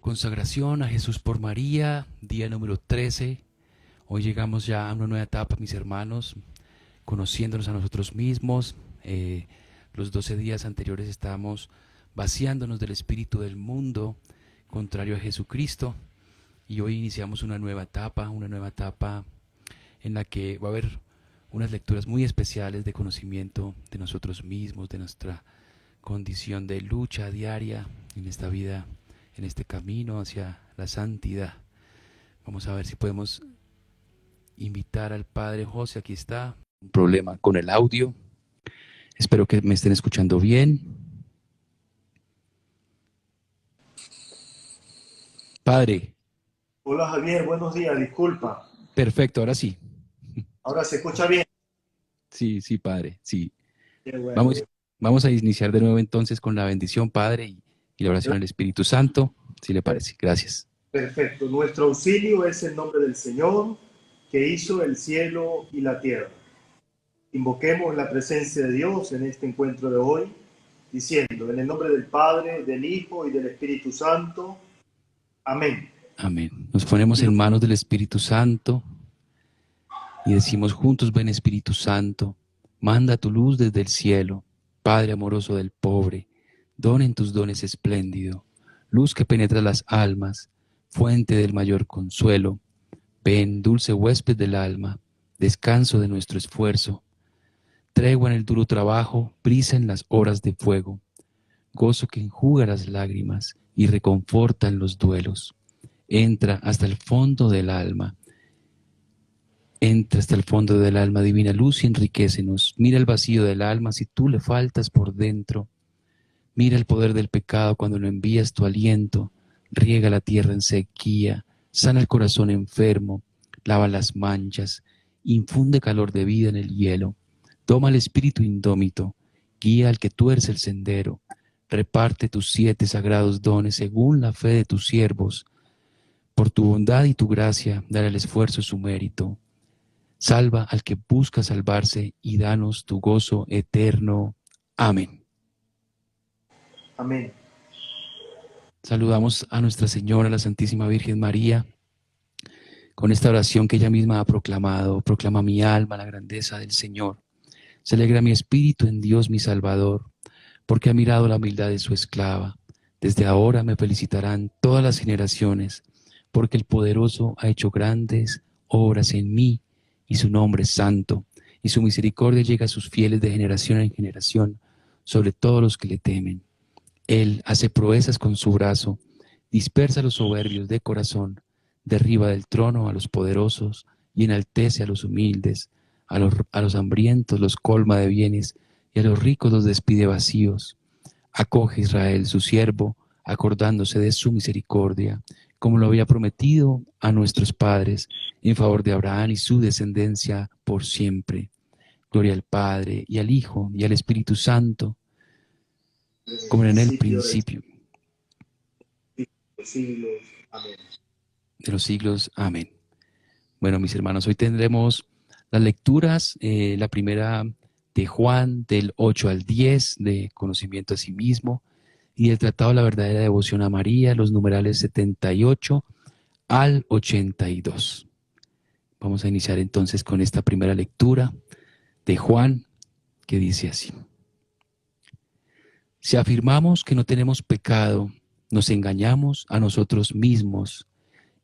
Consagración a Jesús por María, día número 13. Hoy llegamos ya a una nueva etapa, mis hermanos, conociéndonos a nosotros mismos. Los 12 días anteriores estábamos vaciándonos del espíritu del mundo, contrario a Jesucristo. Y hoy iniciamos una nueva etapa en la que va a haber unas lecturas muy especiales de conocimiento de nosotros mismos, de nuestra condición de lucha diaria en esta vida, en este camino hacia la santidad. Vamos a ver si podemos invitar al Padre José. Aquí está. Un problema con el audio. Espero que me estén escuchando bien. Padre, Hola Javier, buenos días, disculpa. perfecto, ahora sí. Ahora se escucha bien. Sí, sí, Padre, sí. Qué bueno. Vamos, vamos a iniciar de nuevo entonces con la bendición, Padre, y la oración al Espíritu Santo, si le parece. Gracias. Perfecto. Nuestro auxilio es el nombre del Señor que hizo el cielo y la tierra. Invoquemos la presencia de Dios en este encuentro de hoy, diciendo, en el nombre del Padre, del Hijo y del Espíritu Santo. Amén. Amén. Nos ponemos en manos del Espíritu Santo y decimos juntos: ven Espíritu Santo, manda tu luz desde el cielo, Padre amoroso del pobre, don en tus dones espléndido, luz que penetra las almas, fuente del mayor consuelo. Ven, dulce huésped del alma, descanso de nuestro esfuerzo, tregua en el duro trabajo, brisa en las horas de fuego, gozo que enjuga las lágrimas y reconforta en los duelos. Entra hasta el fondo del alma. Entra hasta el fondo del alma, divina luz, y enriquecenos. Mira el vacío del alma si tú le faltas por dentro. Mira el poder del pecado cuando no envías tu aliento. Riega la tierra en sequía, sana el corazón enfermo, lava las manchas, infunde calor de vida en el hielo. Toma el espíritu indómito, guía al que tuerce el sendero. Reparte tus 7 sagrados dones según la fe de tus siervos. Por tu bondad y tu gracia, dale al esfuerzo su mérito. Salva al que busca salvarse y danos tu gozo eterno. Amén. Amén. Saludamos a Nuestra Señora, la Santísima Virgen María, con esta oración que ella misma ha proclamado. Proclama mi alma la grandeza del Señor. Se alegra mi espíritu en Dios mi Salvador, porque ha mirado la humildad de su esclava. Desde ahora me felicitarán todas las generaciones, porque el poderoso ha hecho grandes obras en mí, y su nombre es santo, y su misericordia llega a sus fieles de generación en generación, sobre todos los que le temen. Él hace proezas con su brazo, dispersa a los soberbios de corazón, derriba del trono a los poderosos y enaltece a los humildes, a los hambrientos los colma de bienes y a los ricos los despide vacíos. Acoge Israel su siervo, acordándose de su misericordia, como lo había prometido a nuestros padres, en favor de Abraham y su descendencia por siempre. Gloria al Padre, y al Hijo, y al Espíritu Santo, En el como en el principio de principio los siglos. Amén. de los siglos. Amén. Bueno, mis hermanos, hoy tendremos las lecturas, la primera de Juan, del 8 al 10, de conocimiento a sí mismo, y el Tratado de la Verdadera Devoción a María, los numerales 78 al 82. Vamos a iniciar entonces con esta primera lectura de Juan, que dice así: si afirmamos que no tenemos pecado, nos engañamos a nosotros mismos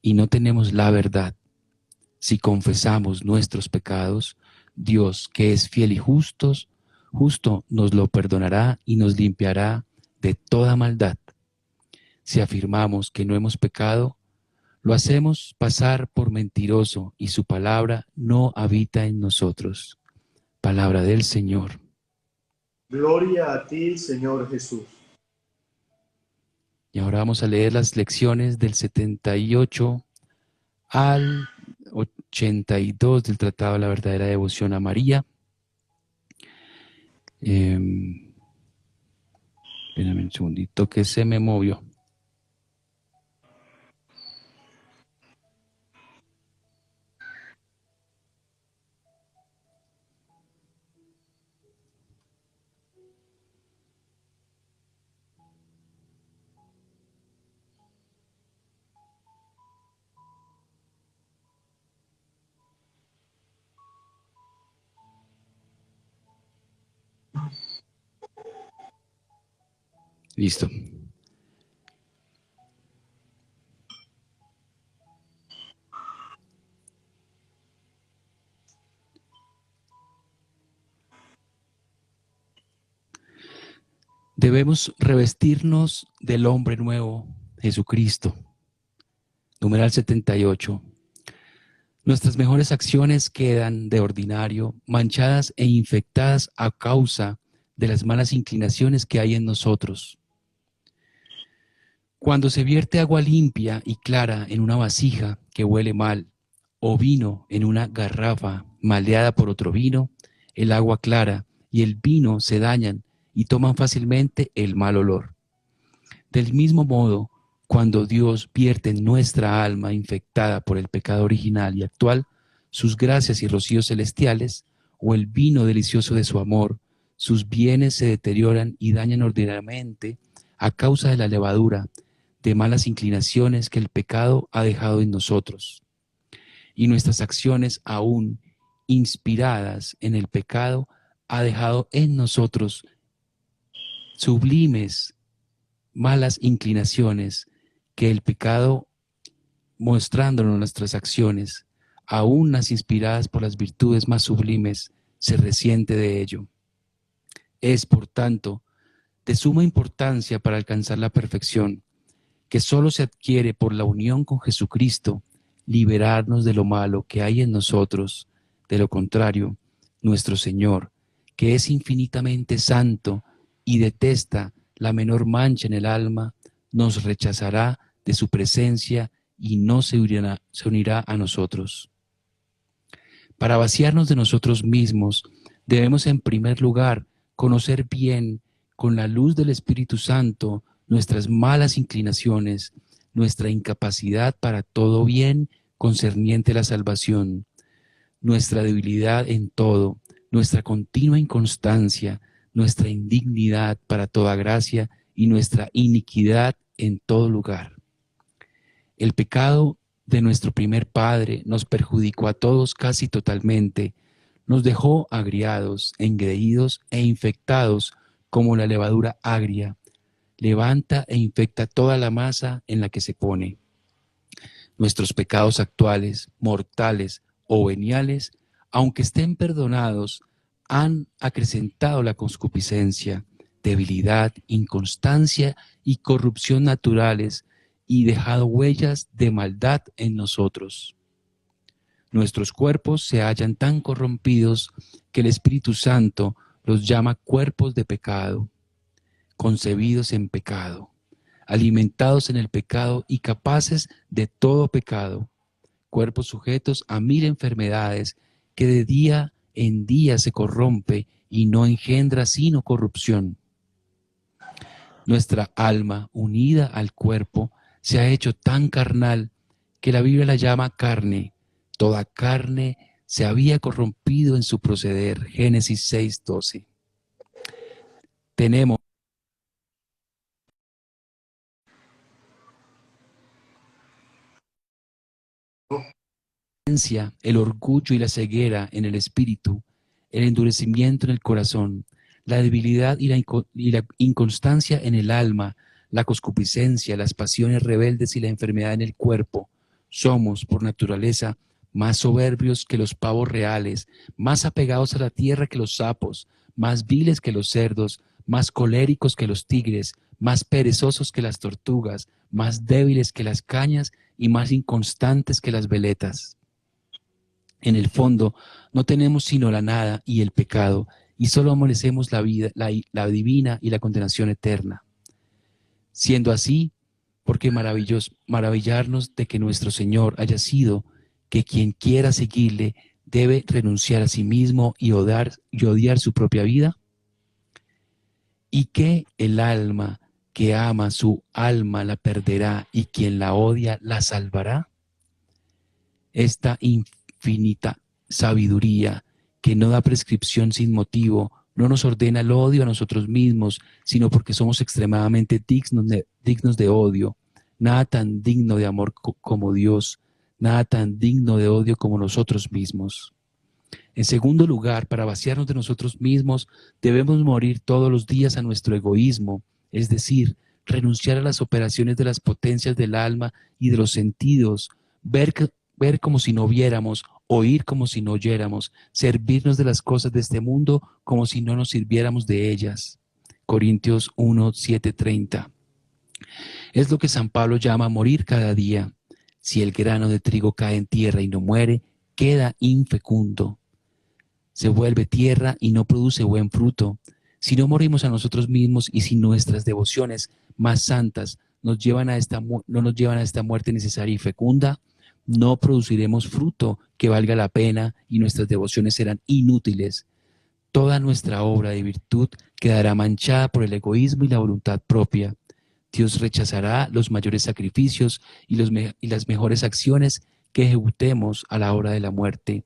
y no tenemos la verdad. Si confesamos nuestros pecados, Dios, que es fiel y justo nos lo perdonará y nos limpiará de toda maldad. Si afirmamos que no hemos pecado, lo hacemos pasar por mentiroso y su palabra no habita en nosotros. Palabra del Señor. Gloria a ti, Señor Jesús. Y ahora vamos a leer las lecciones del 78 al 82 del Tratado de la Verdadera Devoción a María. Espérame un segundito que se me movió. Listo. Debemos revestirnos del hombre nuevo, Jesucristo. Numeral 78. Nuestras mejores acciones quedan de ordinario manchadas e infectadas a causa de las malas inclinaciones que hay en nosotros. Cuando se vierte agua limpia y clara en una vasija que huele mal, o vino en una garrafa maleada por otro vino, el agua clara y el vino se dañan y toman fácilmente el mal olor. Del mismo modo, cuando Dios vierte en nuestra alma infectada por el pecado original y actual, sus gracias y rocíos celestiales, o el vino delicioso de su amor, sus bienes se deterioran y dañan ordinariamente a causa de la levadura, de malas inclinaciones que el pecado ha dejado en nosotros. Y nuestras acciones, aún inspiradas en el pecado, ha dejado en nosotros sublimes malas inclinaciones que el pecado, mostrándonos nuestras acciones, aún las inspiradas por las virtudes más sublimes, se resiente de ello. Es, por tanto, de suma importancia para alcanzar la perfección, que solo se adquiere por la unión con Jesucristo, liberarnos de lo malo que hay en nosotros. De lo contrario, nuestro Señor, que es infinitamente santo y detesta la menor mancha en el alma, nos rechazará de su presencia y no se unirá a nosotros. Para vaciarnos de nosotros mismos, debemos en primer lugar conocer bien, con la luz del Espíritu Santo, nuestras malas inclinaciones, nuestra incapacidad para todo bien concerniente a la salvación, nuestra debilidad en todo, nuestra continua inconstancia, nuestra indignidad para toda gracia y nuestra iniquidad en todo lugar. El pecado de nuestro primer padre nos perjudicó a todos casi totalmente, nos dejó agriados, engreídos e infectados como la levadura agria, levanta e infecta toda la masa en la que se pone. Nuestros pecados actuales, mortales o veniales, aunque estén perdonados, han acrecentado la concupiscencia, debilidad, inconstancia y corrupción naturales y dejado huellas de maldad en nosotros. Nuestros cuerpos se hallan tan corrompidos que el Espíritu Santo los llama cuerpos de pecado, concebidos en pecado, alimentados en el pecado y capaces de todo pecado, cuerpos sujetos a 1000 enfermedades que de día en día se corrompe y no engendra sino corrupción. Nuestra alma, unida al cuerpo, se ha hecho tan carnal que la Biblia la llama carne. Toda carne se había corrompido en su proceder. Génesis 6:12. Tenemos el orgullo y la ceguera en el espíritu, el endurecimiento en el corazón, la debilidad y la inconstancia en el alma, la concupiscencia, las pasiones rebeldes y la enfermedad en el cuerpo. Somos, por naturaleza, más soberbios que los pavos reales, más apegados a la tierra que los sapos, más viles que los cerdos, más coléricos que los tigres, más perezosos que las tortugas, más débiles que las cañas y más inconstantes que las veletas. En el fondo, no tenemos sino la nada y el pecado, y solo merecemos la vida, la divina y la condenación eterna. Siendo así, ¿por qué maravillarnos de que nuestro Señor haya sido que quien quiera seguirle debe renunciar a sí mismo y odiar su propia vida? ¿Y que el alma que ama su alma la perderá y quien la odia la salvará? Esta infinita sabiduría que no da prescripción sin motivo, no nos ordena el odio a nosotros mismos, sino porque somos extremadamente dignos de odio. Nada tan digno de amor como Dios, nada tan digno de odio como nosotros mismos. En segundo lugar, para vaciarnos de nosotros mismos, debemos morir todos los días a nuestro egoísmo, es decir, renunciar a las operaciones de las potencias del alma y de los sentidos, ver como si no viéramos, oír como si no oyéramos, servirnos de las cosas de este mundo como si no nos sirviéramos de ellas. Corintios 1, 7, 30. Es lo que San Pablo llama morir cada día. Si el grano de trigo cae en tierra y no muere, queda infecundo. Se vuelve tierra y no produce buen fruto. Si no morimos a nosotros mismos y si nuestras devociones más santas nos llevan a no nos llevan a esta muerte necesaria y fecunda, no produciremos fruto que valga la pena y nuestras devociones serán inútiles. Toda nuestra obra de virtud quedará manchada por el egoísmo y la voluntad propia. Dios rechazará los mayores sacrificios y las mejores acciones que ejecutemos a la hora de la muerte.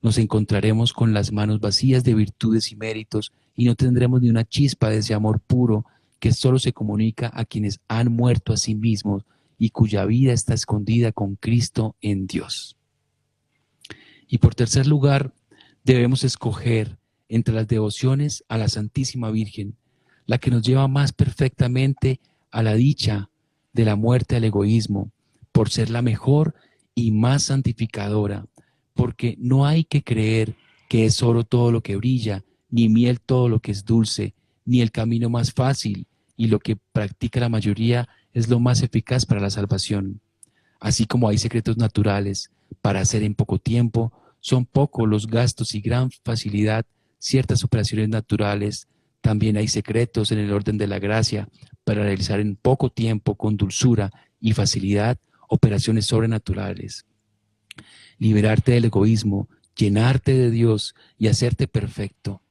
Nos encontraremos con las manos vacías de virtudes y méritos y no tendremos ni una chispa de ese amor puro que solo se comunica a quienes han muerto a sí mismos y cuya vida está escondida con Cristo en Dios. Y por tercer lugar, debemos escoger entre las devociones a la Santísima Virgen, la que nos lleva más perfectamente a la dicha de la muerte al egoísmo, por ser la mejor y más santificadora, porque no hay que creer que es oro todo lo que brilla, ni miel todo lo que es dulce, ni el camino más fácil, y lo que practica la mayoría es lo más eficaz para la salvación. Así como hay secretos naturales para hacer en poco tiempo, son pocos los gastos y gran facilidad ciertas operaciones naturales. También hay secretos en el orden de la gracia para realizar en poco tiempo, con dulzura y facilidad, operaciones sobrenaturales. Liberarte del egoísmo, llenarte de Dios y hacerte perfecto.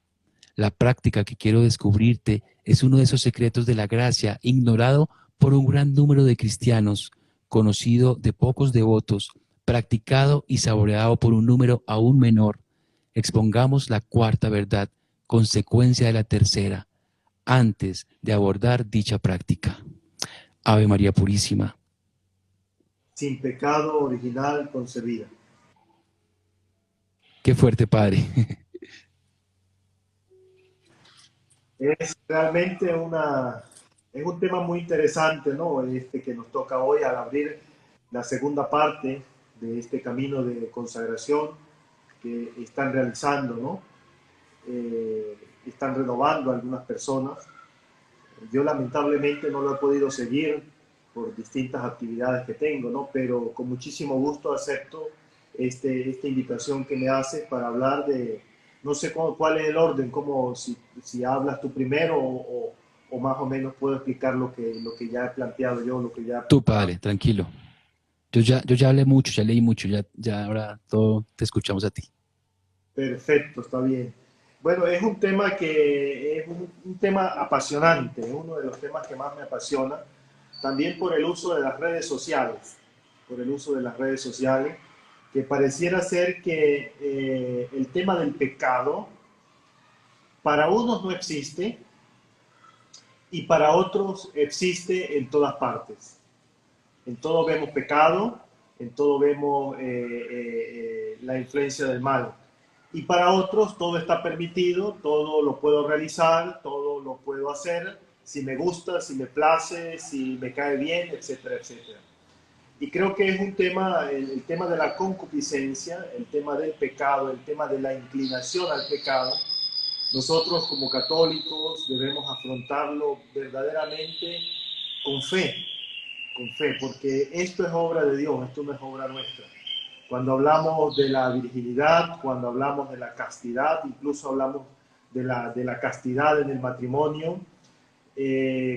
La práctica que quiero descubrirte es uno de esos secretos de la gracia ignorado por un gran número de cristianos, conocido de pocos devotos, practicado y saboreado por un número aún menor. Expongamos la cuarta verdad, consecuencia de la tercera, antes de abordar dicha práctica. Ave María Purísima. Sin pecado original concebida. Qué fuerte, Padre. Es realmente es un tema muy interesante, ¿no? Que nos toca hoy al abrir la segunda parte de este camino de consagración que están realizando, ¿no? Están renovando algunas personas. Yo lamentablemente no lo he podido seguir por distintas actividades que tengo, ¿no? Pero con muchísimo gusto acepto esta invitación que me haces para hablar de, no sé cuál es el orden, como si hablas tú primero o más o menos puedo explicar lo que ya he planteado yo, lo que ya he Tú, preparado. Padre, tranquilo. Yo ya hablé mucho, ya leí mucho, ya ahora todo te escuchamos a ti. Perfecto, está bien. Bueno, es un tema que es un tema apasionante, es uno de los temas que más me apasiona, también por el uso de las redes sociales, por el uso de las redes sociales, que pareciera ser que el tema del pecado para unos no existe y para otros existe en todas partes. En todo vemos pecado, en todo vemos la influencia del mal. Y para otros todo está permitido, todo lo puedo realizar, todo lo puedo hacer, si me gusta, si me place, si me cae bien, etcétera, etcétera. Y creo que es un tema, el tema de la concupiscencia, el tema del pecado, el tema de la inclinación al pecado. Nosotros como católicos debemos afrontarlo verdaderamente con fe, porque esto es obra de Dios, esto no es obra nuestra. Cuando hablamos de la virginidad, cuando hablamos de la castidad, incluso hablamos de la castidad en el matrimonio,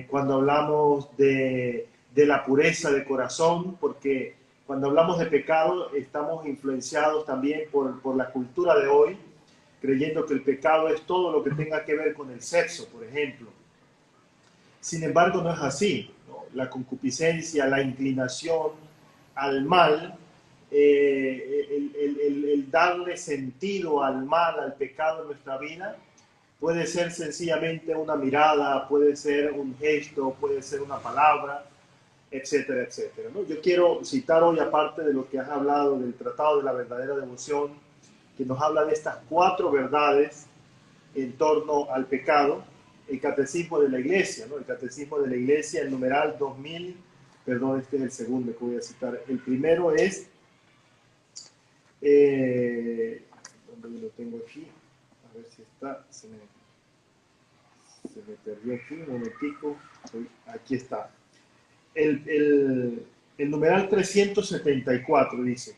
cuando hablamos de la pureza de corazón, porque cuando hablamos de pecado estamos influenciados también por la cultura de hoy, creyendo que el pecado es todo lo que tenga que ver con el sexo, por ejemplo. Sin embargo, no es así, ¿no? La concupiscencia, la inclinación al mal, el darle sentido al mal, al pecado en nuestra vida, puede ser sencillamente una mirada, puede ser un gesto, puede ser una palabra, etcétera, etcétera, ¿no? Yo quiero citar hoy, aparte de lo que has hablado del Tratado de la Verdadera Devoción, que nos habla de estas cuatro verdades en torno al pecado. el catecismo de la iglesia, ¿no? El catecismo de la iglesia, el numeral 2000, perdón, este es el segundo que voy a citar. El primero es, ¿dónde lo tengo aquí? A ver si está, se me perdió aquí, un momentico, aquí está. El numeral 374 dice,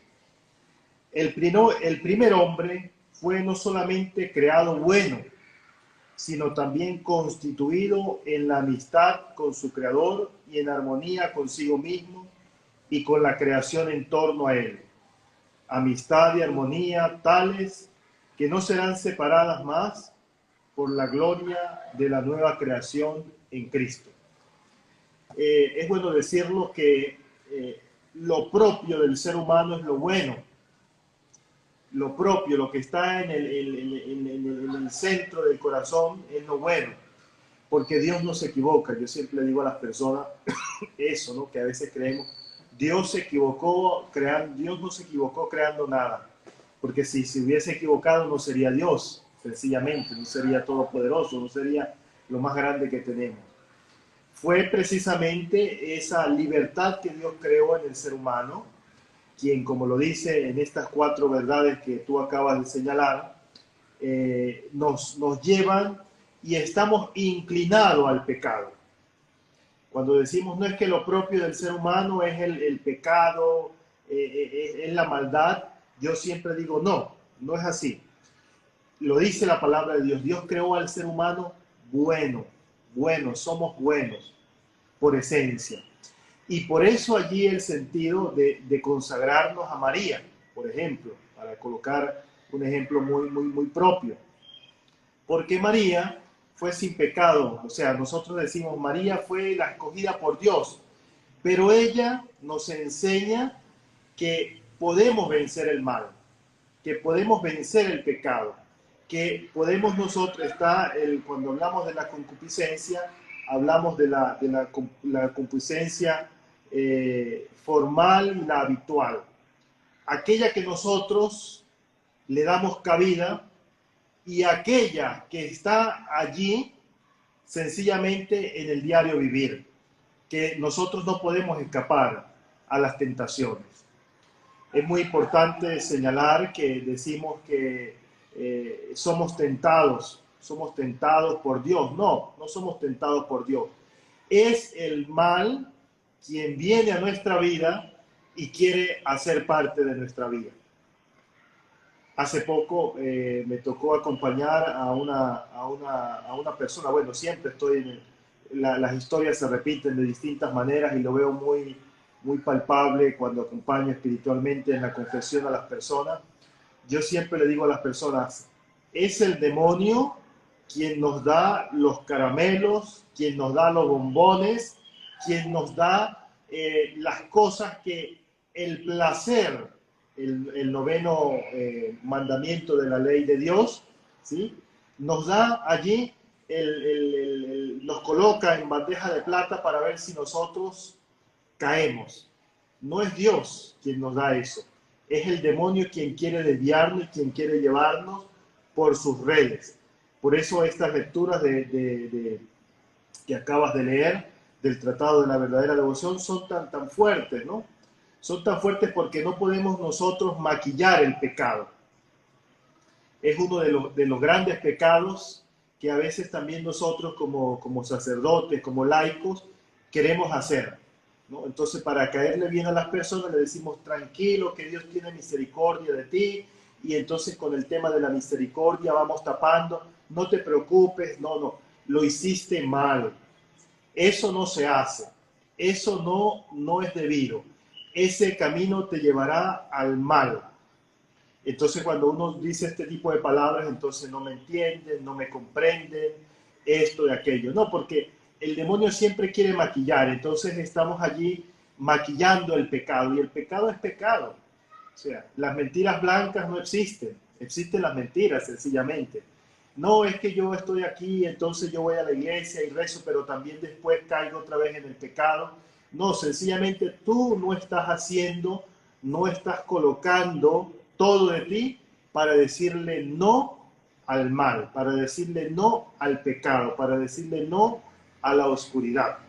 el primer hombre fue no solamente creado bueno, sino también constituido en la amistad con su creador y en armonía consigo mismo y con la creación en torno a él. Amistad y armonía tales que no serán separadas más por la gloria de la nueva creación en Cristo. Es bueno decirlo que lo propio del ser humano es lo bueno. Lo propio, lo que está en el centro del corazón es lo bueno, porque Dios no se equivoca. Yo siempre le digo a las personas eso, ¿no? Que a veces creemos, Dios no se equivocó creando nada, porque si se hubiese equivocado no sería Dios, sencillamente, no sería todopoderoso, no sería lo más grande que tenemos. Fue precisamente esa libertad que Dios creó en el ser humano, quien, como lo dice en estas 4 verdades que tú acabas de señalar, nos llevan y estamos inclinados al pecado. Cuando decimos no es que lo propio del ser humano es el pecado, es la maldad, yo siempre digo no, no es así. Lo dice la palabra de Dios. Dios creó al ser humano bueno, somos buenos por esencia. Y por eso allí el sentido de consagrarnos a María, por ejemplo, para colocar un ejemplo muy propio. Porque María fue sin pecado, o sea, nosotros decimos María fue la escogida por Dios, pero ella nos enseña que podemos vencer el mal, que podemos vencer el pecado, que podemos nosotros, cuando hablamos de la concupiscencia, hablamos de la concupiscencia formal y la habitual, aquella que nosotros le damos cabida y aquella que está allí sencillamente en el diario vivir, que nosotros no podemos escapar a las tentaciones. Es muy importante señalar que decimos que somos tentados por Dios. No somos tentados por Dios. Es el mal quien viene a nuestra vida y quiere hacer parte de nuestra vida. Hace poco me tocó acompañar a una persona, bueno, siempre las historias se repiten de distintas maneras y lo veo muy palpable cuando acompaño espiritualmente en la confesión a las personas. Yo siempre le digo a las personas, es el demonio quien nos da los caramelos, quien nos da los bombones, quien nos da las cosas que el placer, el noveno mandamiento de la ley de Dios, ¿sí? Nos da allí, nos coloca en bandeja de plata para ver si nosotros caemos. No es Dios quien nos da eso, es el demonio quien quiere desviarnos, quien quiere llevarnos por sus redes. Por eso estas lecturas que acabas de leer del Tratado de la Verdadera Devoción son tan fuertes, ¿no? Son tan fuertes porque no podemos nosotros maquillar el pecado. Es uno de los grandes pecados que a veces también nosotros como sacerdotes, como laicos, queremos hacer, ¿no? Entonces, para caerle bien a las personas, le decimos tranquilo, que Dios tiene misericordia de ti, y entonces con el tema de la misericordia vamos tapando, no te preocupes, no, lo hiciste mal. Eso no se hace, eso no es debido. Ese camino te llevará al mal. Entonces, cuando uno dice este tipo de palabras, entonces no me entienden, no me comprenden, esto y aquello. No, porque el demonio siempre quiere maquillar, entonces estamos allí maquillando el pecado, y el pecado es pecado. O sea, las mentiras blancas no existen, existen las mentiras sencillamente. No es que yo estoy aquí, entonces yo voy a la iglesia y rezo, pero también después caigo otra vez en el pecado. No, sencillamente tú no estás colocando todo de ti para decirle no al mal, para decirle no al pecado, para decirle no a la oscuridad.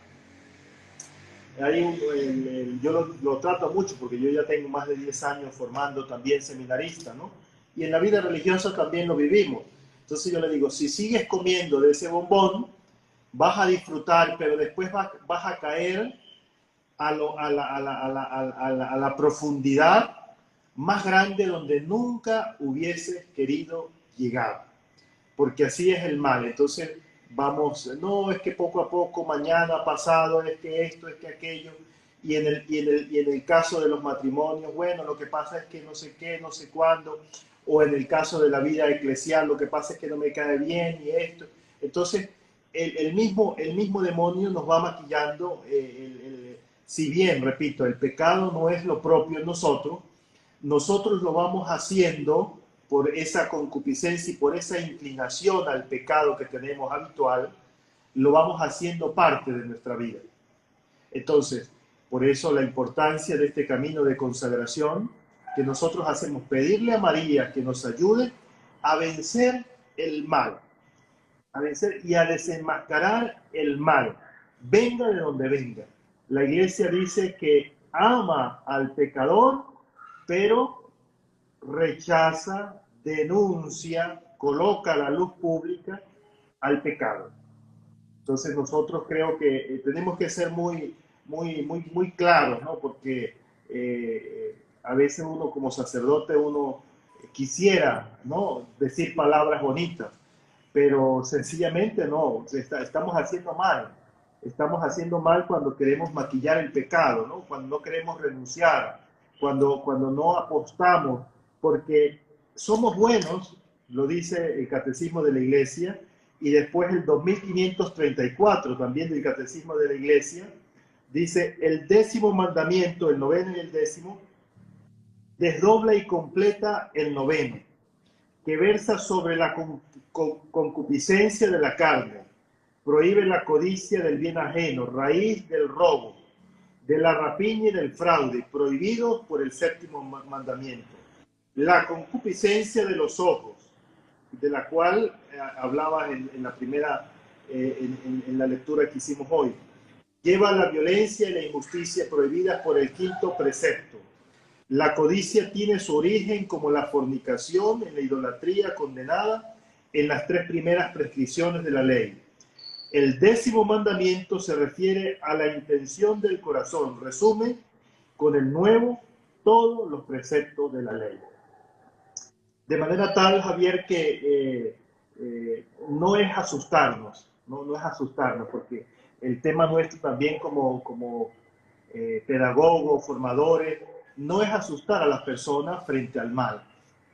Yo lo trato mucho porque yo ya tengo más de 10 años formando también seminarista, ¿no? Y en la vida religiosa también lo vivimos. Entonces yo le digo, si sigues comiendo de ese bombón, vas a disfrutar, pero después vas a caer a la profundidad más grande donde nunca hubieses querido llegar, porque así es el mal. Entonces vamos, no, es que poco a poco, mañana, pasado, es que esto, es que aquello, y en el caso de los matrimonios, bueno, lo que pasa es que no sé qué, no sé cuándo, o en el caso de la vida eclesial, lo que pasa es que no me cae bien y esto. Entonces, el mismo demonio nos va maquillando, si bien, repito, el pecado no es lo propio en nosotros, nosotros lo vamos haciendo por esa concupiscencia y por esa inclinación al pecado que tenemos habitual, lo vamos haciendo parte de nuestra vida. Entonces, por eso la importancia de este camino de consagración que nosotros hacemos, pedirle a María que nos ayude a vencer el mal, a vencer y a desenmascarar el mal, venga de donde venga. La iglesia dice que ama al pecador, pero rechaza, denuncia, coloca a la luz pública al pecado. Entonces nosotros creo que tenemos que ser muy claros, ¿no? Porque a veces uno como sacerdote, uno quisiera, ¿no?, decir palabras bonitas, pero sencillamente no, estamos haciendo mal. Estamos haciendo mal cuando queremos maquillar el pecado, ¿no? Cuando no queremos renunciar, cuando no apostamos, porque somos buenos, lo dice el Catecismo de la Iglesia, y después el 2534 también del Catecismo de la Iglesia, dice el 10º mandamiento, el 9º y el 10º, desdobla y completa el 9º, que versa sobre la concupiscencia de la carne, prohíbe la codicia del bien ajeno, raíz del robo, de la rapiña y del fraude, prohibidos por el 7º mandamiento. La concupiscencia de los ojos, de la cual hablaba en la primera, en la lectura que hicimos hoy, lleva a la violencia y la injusticia prohibidas por el 5º precepto. La codicia tiene su origen como la fornicación en la idolatría condenada en las 3 primeras prescripciones de la ley. El 10º mandamiento se refiere a la intención del corazón, resume con el nuevo todos los preceptos de la ley. De manera tal, Javier, que no es asustarnos, no es asustarnos, porque el tema nuestro también como pedagogos, formadores, no es asustar a las personas frente al mal.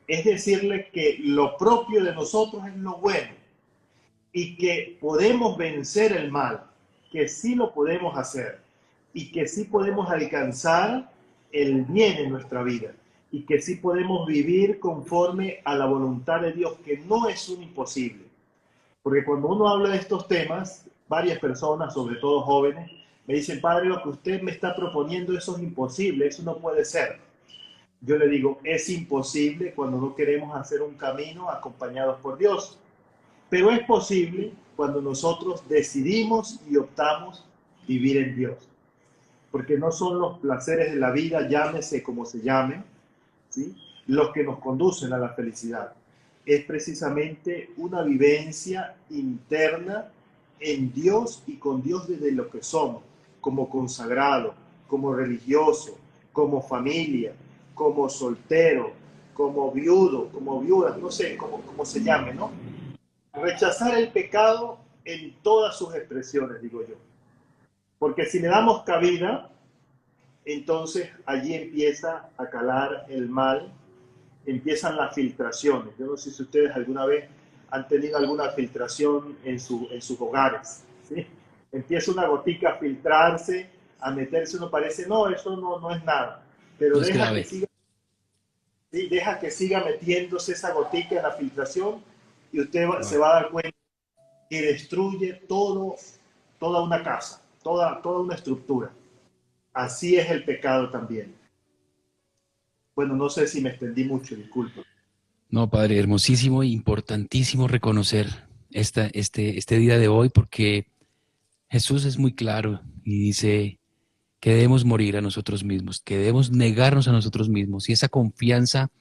Es decirles que lo propio de nosotros es lo bueno y que podemos vencer el mal, que sí lo podemos hacer y que sí podemos alcanzar el bien en nuestra vida y que sí podemos vivir conforme a la voluntad de Dios, que no es un imposible. Porque cuando uno habla de estos temas, varias personas, sobre todo jóvenes, me dicen, padre, lo que usted me está proponiendo, eso es imposible, eso no puede ser. Yo le digo, es imposible cuando no queremos hacer un camino acompañados por Dios. Pero es posible cuando nosotros decidimos y optamos vivir en Dios. Porque no son los placeres de la vida, llámese como se llame, ¿sí?, los que nos conducen a la felicidad. Es precisamente una vivencia interna en Dios y con Dios desde lo que somos, como consagrado, como religioso, como familia, como soltero, como viudo, como viuda, no sé cómo se llame, ¿no? Rechazar el pecado en todas sus expresiones, digo yo. Porque si le damos cabida, entonces allí empieza a calar el mal, empiezan las filtraciones. Yo no sé si ustedes alguna vez han tenido alguna filtración en sus hogares, ¿sí? Empieza una gotica a filtrarse, a meterse, uno parece, no, eso no es nada. Pero No es deja que grave. siga, ¿sí?, deja que siga metiéndose esa gotica en la filtración y usted se Wow. va a dar cuenta que destruye toda una casa, toda una estructura. Así es el pecado también. Bueno, no sé si me extendí mucho, disculpa. No, Padre, hermosísimo e importantísimo reconocer este día de hoy porque Jesús es muy claro y dice que debemos morir a nosotros mismos, que debemos negarnos a nosotros mismos y esa confianza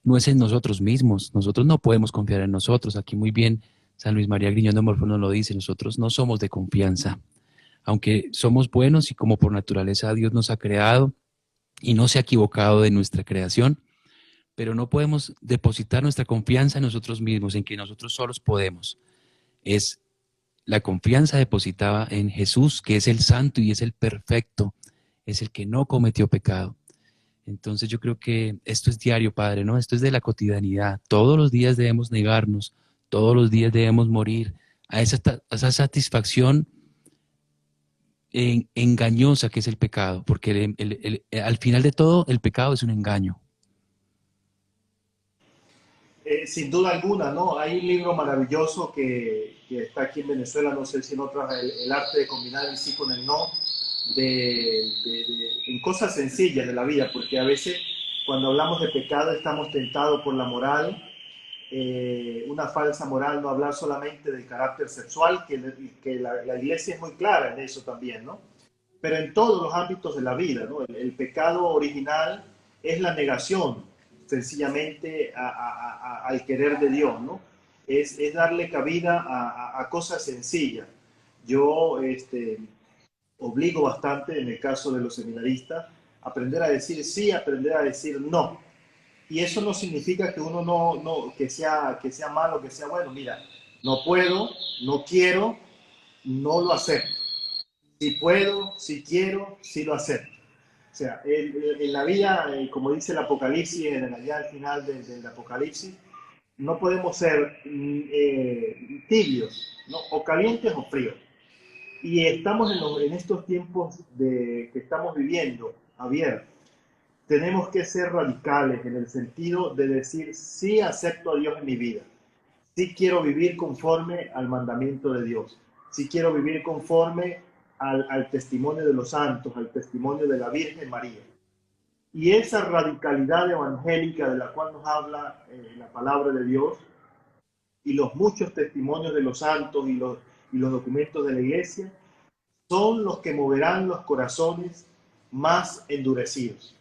no es en nosotros mismos. Nosotros no podemos confiar en nosotros. Aquí muy bien San Luis María Griñón de Montfort nos lo dice, nosotros no somos de confianza. Aunque somos buenos y como por naturaleza Dios nos ha creado y no se ha equivocado de nuestra creación, pero no podemos depositar nuestra confianza en nosotros mismos, en que nosotros solos podemos. Es la confianza depositada en Jesús, que es el santo y es el perfecto, es el que no cometió pecado. Entonces yo creo que esto es diario, Padre, ¿no? Esto es de la cotidianidad. Todos los días debemos negarnos, todos los días debemos morir a esa satisfacción engañosa que es el pecado, porque al final de todo el pecado es un engaño. Sin duda alguna, ¿no? Hay un libro maravilloso que está aquí en Venezuela, no sé si en otras, el arte de combinar el sí con el no, en cosas sencillas de la vida, porque a veces cuando hablamos de pecado estamos tentados por la moral, una falsa moral, no hablar solamente del carácter sexual, que la iglesia es muy clara en eso también, ¿no? Pero en todos los ámbitos de la vida, ¿no? El pecado original es la negación, sencillamente, al querer de Dios, ¿no? Es darle cabida a cosas sencillas. Yo obligo bastante, en el caso de los seminaristas, aprender a decir sí, aprender a decir no. Y eso no significa que uno que sea malo, que sea bueno. Mira, no puedo, no quiero, no lo acepto. Si puedo, si quiero, si lo acepto. O sea, en la vida, como dice el Apocalipsis, allá al final del Apocalipsis, no podemos ser tibios, ¿no? O calientes o fríos. Y estamos en estos tiempos que estamos viviendo, Javier, tenemos que ser radicales en el sentido de decir, sí acepto a Dios en mi vida, sí quiero vivir conforme al mandamiento de Dios, sí quiero vivir conforme al testimonio de los santos, al testimonio de la Virgen María. Y esa radicalidad evangélica de la cual nos habla la palabra de Dios y los muchos testimonios de los santos y los documentos de la iglesia son los que moverán los corazones más endurecidos.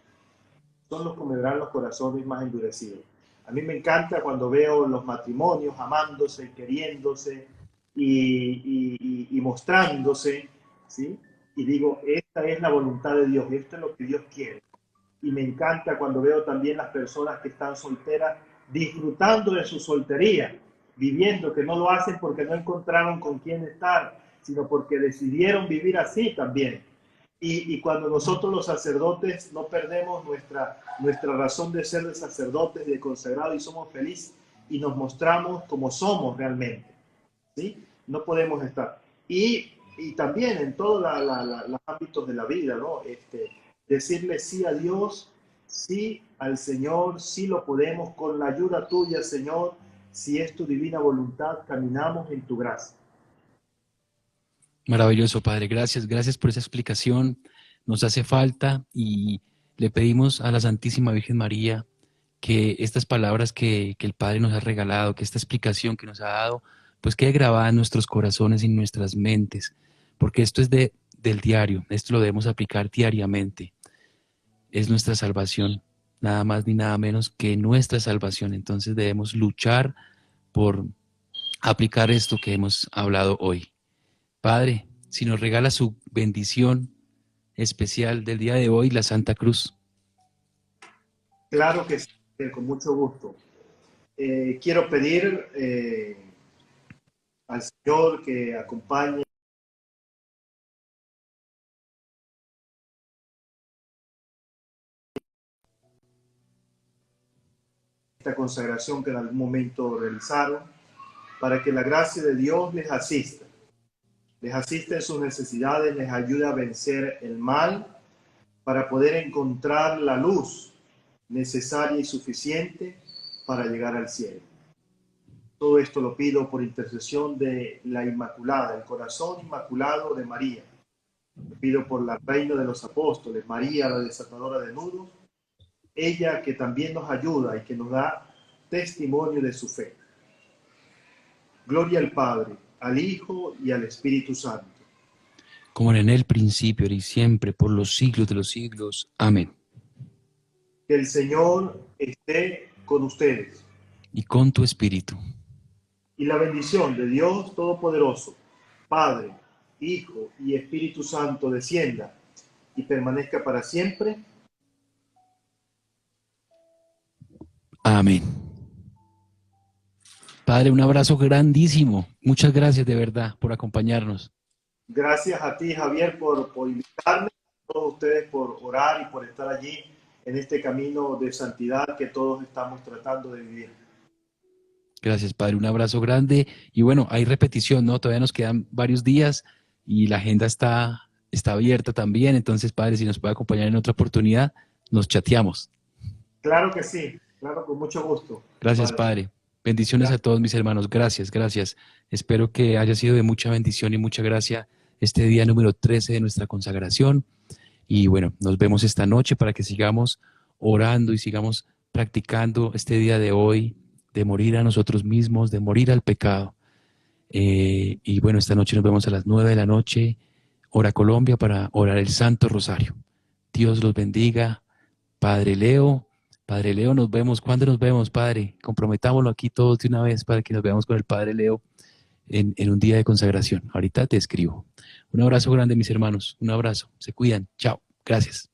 Son los que moverán los corazones más endurecidos. A mí me encanta cuando veo los matrimonios amándose, queriéndose y mostrándose, ¿sí? Y digo, esta es la voluntad de Dios, esto es lo que Dios quiere. Y me encanta cuando veo también las personas que están solteras disfrutando de su soltería, viviendo, que no lo hacen porque no encontraron con quién estar, sino porque decidieron vivir así también. Y cuando nosotros los sacerdotes no perdemos nuestra razón de ser de sacerdotes, de consagrados y somos felices y nos mostramos como somos realmente, ¿sí? No podemos estar. Y también en todos los ámbitos de la vida, ¿no? Decirle sí a Dios, sí al Señor, sí lo podemos, con la ayuda tuya, Señor, si es tu divina voluntad, caminamos en tu gracia. Maravilloso, Padre. Gracias, gracias por esa explicación. Nos hace falta y le pedimos a la Santísima Virgen María que estas palabras que el Padre nos ha regalado, que esta explicación que nos ha dado, pues quede grabada en nuestros corazones y en nuestras mentes, porque esto es del diario, esto lo debemos aplicar diariamente. Es nuestra salvación, nada más ni nada menos que nuestra salvación. Entonces debemos luchar por aplicar esto que hemos hablado hoy. Padre, si nos regala su bendición especial del día de hoy, la Santa Cruz. Claro que sí, con mucho gusto. Quiero pedir al Señor que acompañe esta consagración que en algún momento realizaron, para que la gracia de Dios les asista en sus necesidades, les ayude a vencer el mal, para poder encontrar la luz necesaria y suficiente para llegar al cielo. Todo esto lo pido por intercesión de la Inmaculada, el corazón inmaculado de María. Lo pido por la Reina de los Apóstoles, María, la desatadora de nudos, ella que también nos ayuda y que nos da testimonio de su fe. Gloria al Padre, al Hijo y al Espíritu Santo. Como era en el principio, ahora y siempre, por los siglos de los siglos. Amén. Que el Señor esté con ustedes. Y con tu espíritu. Y la bendición de Dios Todopoderoso, Padre, Hijo y Espíritu Santo descienda y permanezca para siempre. Amén. Padre, un abrazo grandísimo. Muchas gracias de verdad por acompañarnos. Gracias a ti, Javier, por invitarme, a todos ustedes por orar y por estar allí en este camino de santidad que todos estamos tratando de vivir. Gracias, Padre. Un abrazo grande. Y bueno, hay repetición, ¿no? Todavía nos quedan varios días y la agenda está abierta también. Entonces, Padre, si nos puede acompañar en otra oportunidad, nos chateamos. Claro que sí, claro, con mucho gusto. Gracias, Padre. Padre. Bendiciones a todos mis hermanos. Gracias, gracias. Espero que haya sido de mucha bendición y mucha gracia este día número 13 de nuestra consagración. Y bueno, nos vemos esta noche para que sigamos orando y sigamos practicando este día de hoy, de morir a nosotros mismos, de morir al pecado. Y bueno, esta noche nos vemos a las 9 de la noche, hora Colombia, para orar el Santo Rosario. Dios los bendiga. Padre Leo, nos vemos. ¿Cuándo nos vemos, Padre? Comprometámoslo aquí todos de una vez para que nos veamos con el Padre Leo en un día de consagración. Ahorita te escribo. Un abrazo grande, mis hermanos. Un abrazo. Se cuidan. Chao. Gracias.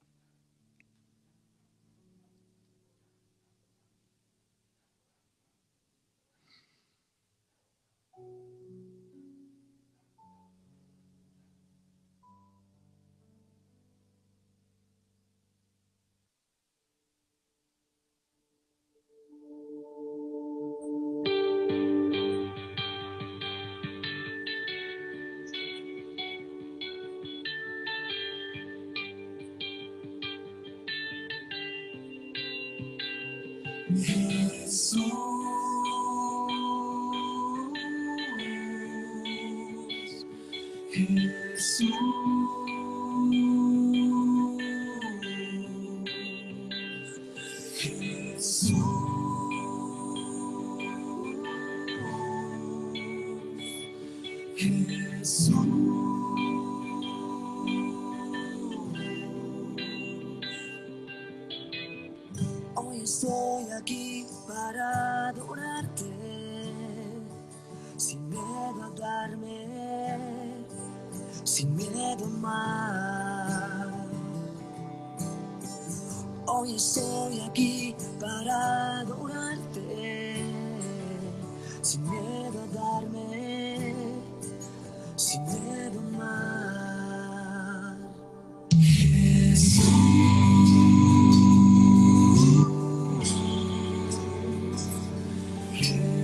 Hoy estoy aquí para adorarte, sin miedo a darme, sin miedo a amar. Hoy estoy aquí para adorarte, sin miedo a darme, sin miedo a amar. Jesús. Jesús.